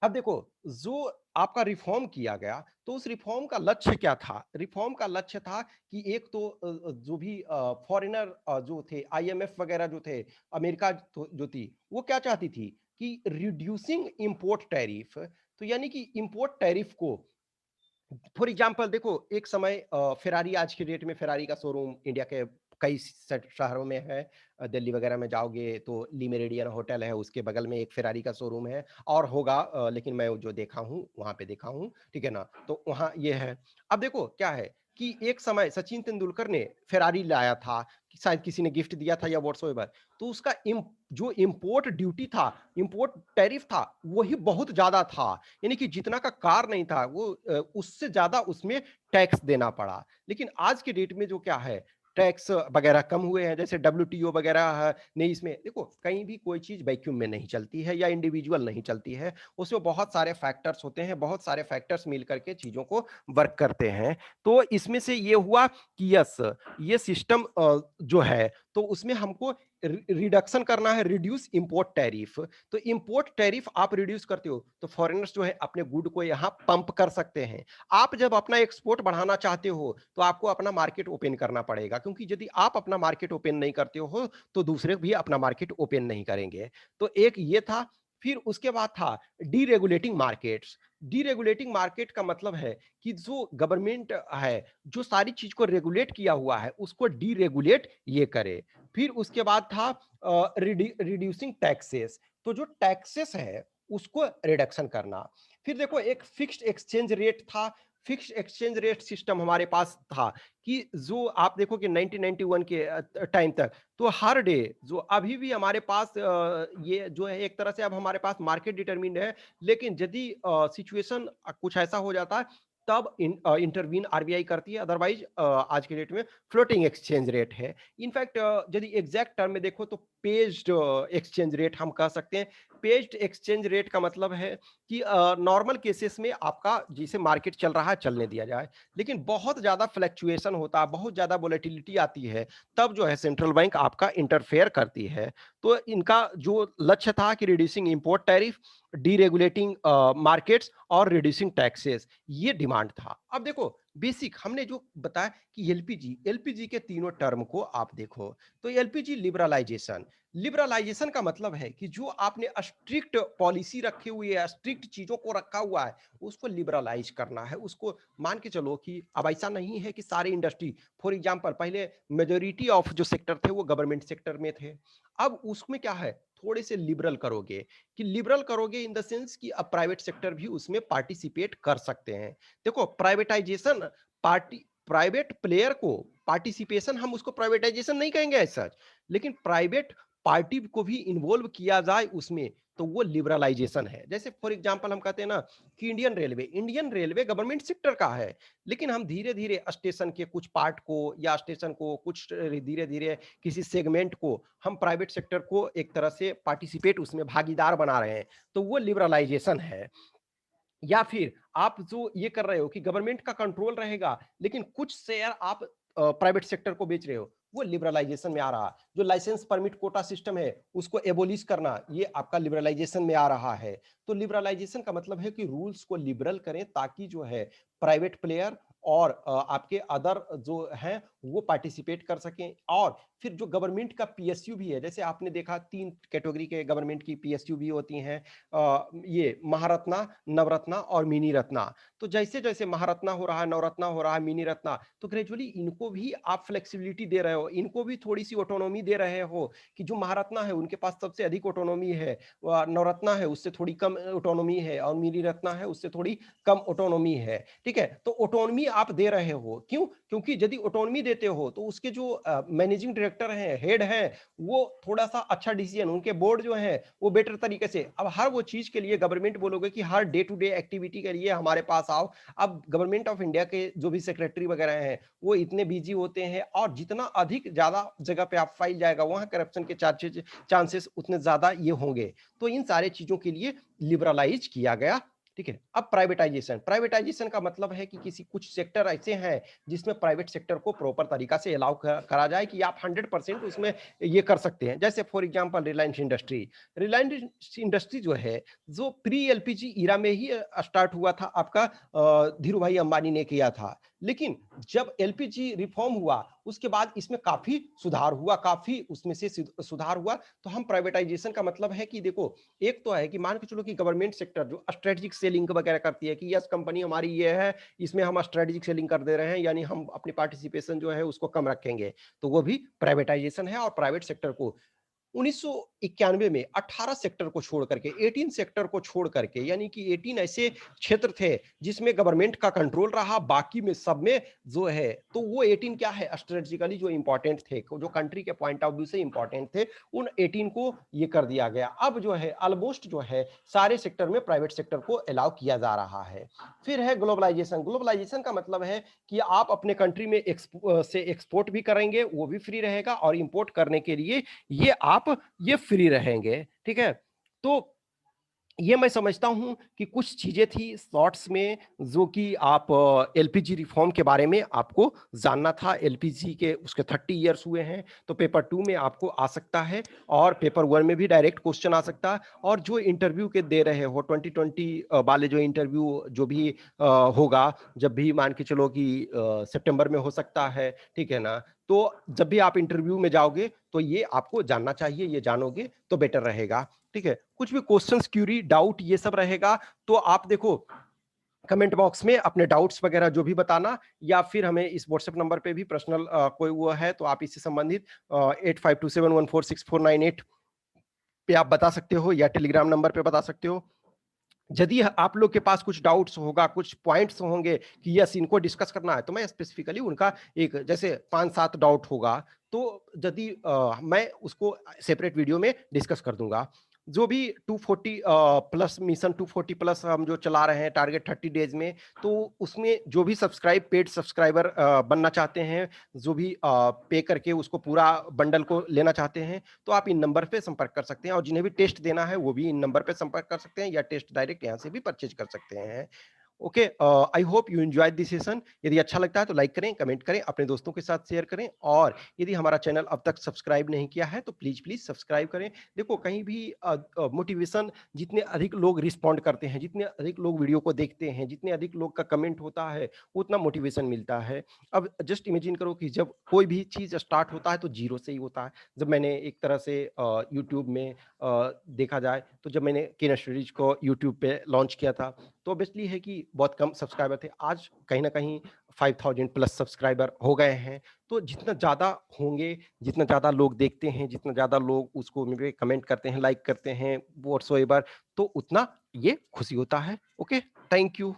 अब देखो जो आपका रिफॉर्म किया गया, तो उस रिफॉर्म का लक्ष्य क्या था, रिफॉर्म का लक्ष्य था कि एक तो जो भी फॉरेनर जो थे, आईएमएफ वगैरह जो थे, अमेरिका जो थी, वो क्या चाहती थी कि रिड्यूसिंग इंपोर्ट टैरिफ। तो यानी कि इंपोर्ट टैरिफ को, फॉर एग्जाम्पल देखो एक समय फेरारी, आज की डेट में फेरारी का शोरूम इंडिया के कई शहरों में है। दिल्ली वगैरह में जाओगे तो ली मेरिडियन होटल है, उसके बगल में एक फेरारी का शोरूम है, और होगा लेकिन मैं जो देखा हूँ वहां पे देखा हूँ, ठीक है ना। तो वहां ये है। अब देखो क्या है कि एक समय सचिन तेंदुलकर ने फेरारी लाया था, कि शायद किसी ने गिफ्ट दिया था या व्हाट्सएवर, तो उसका जो इंपोर्ट ड्यूटी था, इंपोर्ट टैरिफ था, वही बहुत ज्यादा था। यानी कि जितना का कार नहीं था वो उससे ज्यादा उसमें टैक्स देना पड़ा। लेकिन आज के डेट में जो क्या है, टैक्स वगैरह कम हुए हैं। जैसे डब्ल्यूटीओ वगैरह ने, इसमें देखो कहीं भी कोई चीज वैक्यूम में नहीं चलती है या इंडिविजुअल नहीं चलती है, उसमें बहुत सारे फैक्टर्स होते हैं, बहुत सारे फैक्टर्स मिल करके चीजों को वर्क करते हैं। तो इसमें से ये हुआ कि यस, ये सिस्टम जो है तो उसमें हमको रिडक्शन करना है, रिड्यूस इंपोर्ट टैरिफ। तो इंपोर्ट टैरिफ आप रिड्यूस करते हो तो फॉरेनर्स जो है अपने गुड को यहाँ पंप कर सकते हैं। आप जब अपना एक्सपोर्ट बढ़ाना चाहते हो तो आपको अपना मार्केट ओपन करना पड़ेगा, क्योंकि यदि आप अपना मार्केट ओपन नहीं करते हो तो दूसरे भी अपना मार्केट ओपन नहीं करेंगे। तो एक ये था। फिर उसके बाद था डीरेगुलेटिंग मार्केट्स। डीरेगुलेटिंग मार्केट का मतलब है कि जो गवर्नमेंट है, जो सारी चीज को रेगुलेट किया हुआ है उसको डीरेगुलेट ये करे। फिर उसके बाद था रिड्यूसिंग टैक्सेस, तो जो टैक्सेस है उसको रिडक्शन करना। फिर देखो एक फिक्स्ड एक्सचेंज रेट था, फिक्स एक्सचेंज रेट सिस्टम हमारे पास था कि जो आप देखो कि 1991 के टाइम तक तो हर डे जो अभी भी हमारे पास ये जो है एक तरह से अब हमारे पास मार्केट डिटरमिन्ड है, लेकिन यदि सिचुएशन कुछ ऐसा हो जाता है तब इंटरवीन आरबीआई करती है, अदरवाइज आज के डेट में फ्लोटिंग एक्सचेंज रेट है। इनफैक्ट यदि एग्जैक्ट टर्म में देखो तो पेज्ड एक्सचेंज रेट हम कह सकते हैं। पेज्ड एक्सचेंज रेट का मतलब है कि नॉर्मल केसेस में आपका जिसे मार्केट चल रहा है चलने दिया जाए, लेकिन बहुत ज्यादा फ्लक्चुएशन होता है, बहुत ज्यादा वोलेटिलिटी आती है, तब जो है सेंट्रल बैंक आपका इंटरफेयर करती है। तो इनका जो लक्ष्य था कि रिड्यूसिंग इंपोर्ट टैरिफ, डीरेगुलेटिंग मार्केट्स और रिड्यूसिंग टैक्सेस, ये डिमांड था। अब देखो बेसिक हमने जो बताया कि एलपीजी एलपीजी के तीनों टर्म को आप देखो तो एलपीजी लिबरलाइजेशन, लिबरलाइजेशन का मतलब है कि जो आपने स्ट्रिक्ट पॉलिसी रखी हुई है, स्ट्रिक्ट चीजों को रखा हुआ है, उसको लिबरलाइज करना है। उसको मान के चलो कि अब ऐसा नहीं है कि सारे इंडस्ट्री, फॉर एग्जांपल पहले मेजोरिटी ऑफ जो सेक्टर थे वो गवर्नमेंट सेक्टर में थे, अब उसमें क्या है थोड़े से लिबरल करोगे, कि लिबरल करोगे इन द सेंस कि अब प्राइवेट सेक्टर भी उसमें पार्टिसिपेट कर सकते हैं। देखो प्राइवेटाइजेशन, पार्टी प्राइवेट प्लेयर को पार्टिसिपेशन, हम उसको प्राइवेटाइजेशन नहीं कहेंगे एज सच, लेकिन प्राइवेट पार्टी को भी इन्वॉल्व किया जाए उसमें, तो वो लिबरलाइजेशन है। जैसे फॉर एग्जांपल हम कहते हैं ना कि इंडियन रेलवे गवर्नमेंट सेक्टर का है, लेकिन हम धीरे धीरे स्टेशन के कुछ पार्ट को या स्टेशन को कुछ धीरे धीरे किसी सेगमेंट को हम प्राइवेट सेक्टर को एक तरह से पार्टिसिपेट उसमें भागीदार बना रहे हैं, तो वो लिबरलाइजेशन है। या फिर आप जो ये कर रहे हो कि गवर्नमेंट का कंट्रोल रहेगा लेकिन कुछ शेयर आप प्राइवेट सेक्टर को बेच रहे हो, वो लिबरलाइजेशन में आ रहा। जो लाइसेंस परमिट कोटा सिस्टम है उसको एबोलिश करना, ये आपका लिबरलाइजेशन में आ रहा है। तो लिबरलाइजेशन का मतलब है कि रूल्स को लिबरल करें ताकि जो है प्राइवेट प्लेयर और आपके अदर जो हैं वो पार्टिसिपेट कर सकें। और फिर जो गवर्नमेंट का पीएसयू भी है, जैसे आपने देखा 3 कैटेगरी के गवर्नमेंट की पीएसयू भी होती हैं, ये महारत्ना, नवरत्ना और मिनी रत्ना। तो जैसे जैसे महारत्ना हो रहा है, नवरत्ना हो रहा है, मिनी रत्ना, तो ग्रेजुअली इनको भी आप फ्लेक्सिबिलिटी दे रहे हो, इनको भी थोड़ी सी ऑटोनॉमी दे रहे हो कि जो महारत्ना है उनके पास सबसे अधिक ऑटोनॉमी है, नवरत्ना है उससे थोड़ी कम ऑटोनॉमी है, और मिनी रत्ना है उससे थोड़ी कम ऑटोनॉमी है। ठीक है, तो ऑटोनॉमी आप दे रहे हो, क्यों? क्योंकि यदि ऑटोनॉमी देते हो तो उसके जो मैनेजिंग डायरेक्टर हैं, हेड हैं, वो थोड़ा सा अच्छा डिसीजन, उनके बोर्ड जो है वो बेटर तरीके से, अब हर वो चीज के लिए गवर्नमेंट बोलोगे कि हर डे टू डे एक्टिविटी के लिए हमारे पास आओ। अब गवर्नमेंट ऑफ इंडिया के जो भी सेक्रेटरी वगैरह हैं वो इतने बिजी होते हैं, और जितना अधिक ज्यादा जगह पे आप फाइल जाएगा वहां करप्शन के चांसेस उतने ज्यादा ये होंगे। तो इन सारे चीजों के लिए लिबरलाइज किया गया। ठीक है, अब प्राइवेटाइजेशन, प्राइवेटाइजेशन का मतलब है कि किसी कुछ सेक्टर ऐसे हैं जिसमें प्राइवेट सेक्टर को प्रॉपर तरीका से अलाउ करा जाए कि आप 100% उसमें ये कर सकते हैं। जैसे फॉर एग्जांपल रिलायंस इंडस्ट्री जो है, जो प्री एलपीजी इरा में ही स्टार्ट हुआ था, आपका धीरू भाई अंबानी ने किया था, लेकिन जब एलपीजी रिफॉर्म हुआ उसके बाद इसमें काफी सुधार हुआ, काफी उसमें से सुधार हुआ। तो हम प्राइवेटाइजेशन का मतलब है कि देखो, एक तो है कि मान के चलो कि गवर्नमेंट सेक्टर जो स्ट्रेटेजिक सेलिंग वगैरह करती है कि यस कंपनी हमारी ये है, इसमें हम स्ट्रेटेजिक सेलिंग कर दे रहे हैं, यानी हम अपनी पार्टिसिपेशन जो है उसको कम रखेंगे, तो वो भी प्राइवेटाइजेशन है। और प्राइवेट सेक्टर को 1991 में 18 सेक्टर को छोड़ करके, 18 सेक्टर को छोड़ करके, यानी कि 18 ऐसे क्षेत्र थे जिसमें गवर्नमेंट का कंट्रोल रहा, बाकी में सब में जो है, तो वो 18 क्या है, स्ट्रेटेजिकली जो इंपॉर्टेंट थे, जो कंट्री के पॉइंट ऑफ व्यू से इंपॉर्टेंट थे, उन 18 को ये कर दिया गया। अब जो है ऑलमोस्ट जो है सारे सेक्टर में प्राइवेट सेक्टर को अलाउ किया जा रहा है। फिर है ग्लोबलाइजेशन। ग्लोबलाइजेशन का मतलब है कि आप अपने कंट्री में से एक्सपोर्ट भी करेंगे, वो भी फ्री रहेगा, और इंपोर्ट करने के लिए ये आप ये फ्री रहेंगे। ठीक है, तो ये मैं समझता हूं कि कुछ चीजें थी शॉर्ट्स में जो कि आप एलपीजी रिफॉर्म के बारे में आपको जानना था। एलपीजी के उसके 30 इयर्स हुए हैं, तो पेपर 2 में आपको आ सकता है, और पेपर 1 में भी डायरेक्ट क्वेश्चन आ सकता है। और जो इंटरव्यू के दे रहे हो 2020 वाले जो इंटरव्यू जो भी होगा, जब भी मान के चलो कि सितंबर में हो सकता है, ठीक है ना, तो जब भी आप इंटरव्यू में जाओगे तो ये आपको जानना चाहिए, ये जानोगे तो बेटर रहेगा। ठीक है, कुछ भी क्वेश्चंस, क्यूरी, डाउट ये सब रहेगा तो आप देखो कमेंट बॉक्स में अपने डाउट्स वगैरह जो भी बताना, या फिर हमें इस व्हाट्सएप नंबर पे भी पर्सनल कोई वो है तो आप इससे संबंधित 8527146498 पे आप बता सकते हो, या टेलीग्राम नंबर पे बता सकते हो। यदि आप लोग के पास कुछ डाउट्स होगा, कुछ पॉइंट्स होंगे कि यस इनको डिस्कस करना है, तो मैं स्पेसिफिकली उनका एक जैसे 5-7 डाउट होगा, तो यदि मैं उसको सेपरेट वीडियो में डिस्कस कर दूँगा। जो भी 240 प्लस मिशन 240 प्लस हम जो चला रहे हैं टारगेट 30 डेज़ में, तो उसमें जो भी पेड सब्सक्राइबर बनना चाहते हैं, जो भी पे करके उसको पूरा बंडल को लेना चाहते हैं, तो आप इन नंबर पे संपर्क कर सकते हैं और जिन्हें भी टेस्ट देना है वो भी इन नंबर पे संपर्क कर सकते हैं या टेस्ट डायरेक्ट यहाँ से भी परचेज कर सकते हैं। Okay, I hope you enjoyed this session. यदि अच्छा लगता है तो लाइक करें, कमेंट करें, अपने दोस्तों के साथ शेयर करें और यदि हमारा चैनल अब तक सब्सक्राइब नहीं किया है तो प्लीज प्लीज सब्सक्राइब करें। देखो कहीं भी मोटिवेशन, जितने अधिक लोग रिस्पॉन्ड करते हैं, जितने अधिक लोग वीडियो को देखते हैं, जितने अधिक लोग का कमेंट होता है, उतना मोटिवेशन मिलता है। अब जस्ट इमेजिन करो कि जब कोई भी चीज़ स्टार्ट होता है तो जीरो से ही होता है। जब मैंने एक तरह से यूट्यूब में देखा जाए तो जब मैंने केन स्टडीज को यूट्यूब पे लॉन्च किया था, तो ऑब्वियसली है कि बहुत कम सब्सक्राइबर थे। आज कहीं न कहीं 5000 प्लस सब्सक्राइबर हो गए हैं। तो जितना ज़्यादा होंगे, जितना ज़्यादा लोग देखते हैं, जितना ज़्यादा लोग उसको मुझे कमेंट करते हैं, लाइक करते हैं व्हाट्सोएवर, तो उतना ये खुशी होता है। Okay, thank you.